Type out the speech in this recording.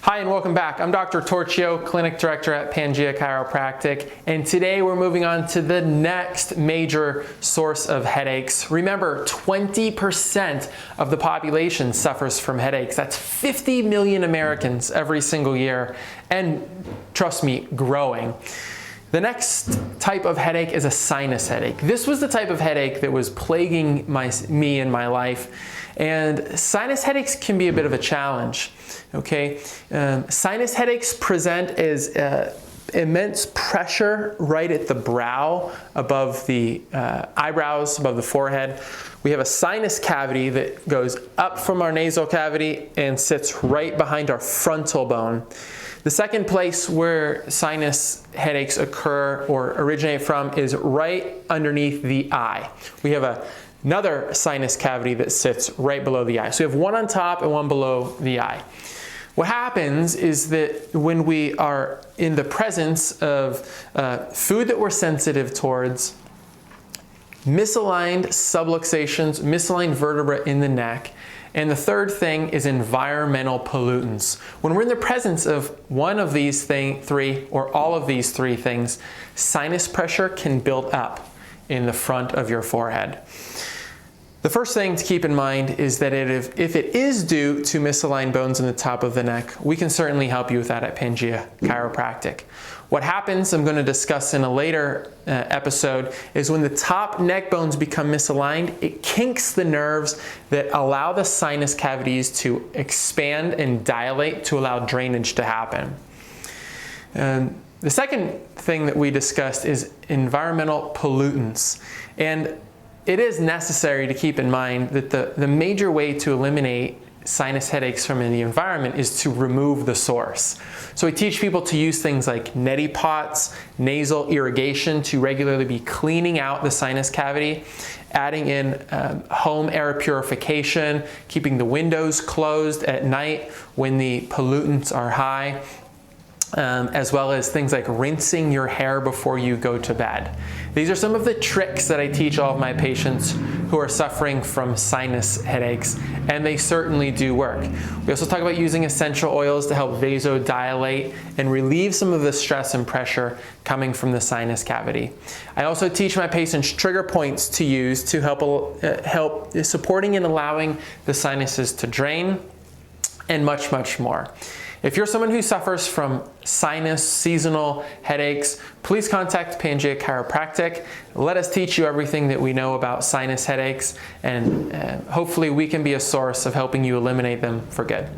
Hi and welcome back. I'm Dr. Torchio, Clinic Director at Pangea Chiropractic, and today we're moving on to the next major source of headaches. Remember, 20% of the population suffers from headaches. That's 50 million Americans every single year, and trust me, growing. The next type of headache is a sinus headache. This was the type of headache that was plaguing me in my life. And sinus headaches can be a bit of a challenge, okay? Sinus headaches present as immense pressure right at the brow, above the eyebrows, above the forehead. We have a sinus cavity that goes up from our nasal cavity and sits right behind our frontal bone. The second place where sinus headaches occur or originate from is right underneath the eye. We have another sinus cavity that sits right below the eye. So we have one on top and one below the eye. What happens is that when we are in the presence of food that we're sensitive towards, misaligned subluxations, misaligned vertebra in the neck, and the third thing is environmental pollutants. When we're in the presence of one of these three or all of these three things, sinus pressure can build up in the front of your forehead. The first thing to keep in mind is that if it is due to misaligned bones in the top of the neck, we can certainly help you with that at Pangea Chiropractic. What happens, I'm going to discuss in a later episode, is when the top neck bones become misaligned, it kinks the nerves that allow the sinus cavities to expand and dilate to allow drainage to happen. The second thing that we discussed is environmental pollutants. And it is necessary to keep in mind that the major way to eliminate sinus headaches from the environment is to remove the source. So we teach people to use things like neti pots, nasal irrigation to regularly be cleaning out the sinus cavity, adding in home air purification, keeping the windows closed at night when the pollutants are high, as well as things like rinsing your hair before you go to bed. These are some of the tricks that I teach all of my patients who are suffering from sinus headaches, and they certainly do work. We also talk about using essential oils to help vasodilate and relieve some of the stress and pressure coming from the sinus cavity. I also teach my patients trigger points to use to help supporting and allowing the sinuses to drain, and much, much more. If you're someone who suffers from sinus seasonal headaches, please contact Pangea Chiropractic. Let us teach you everything that we know about sinus headaches, and hopefully we can be a source of helping you eliminate them for good.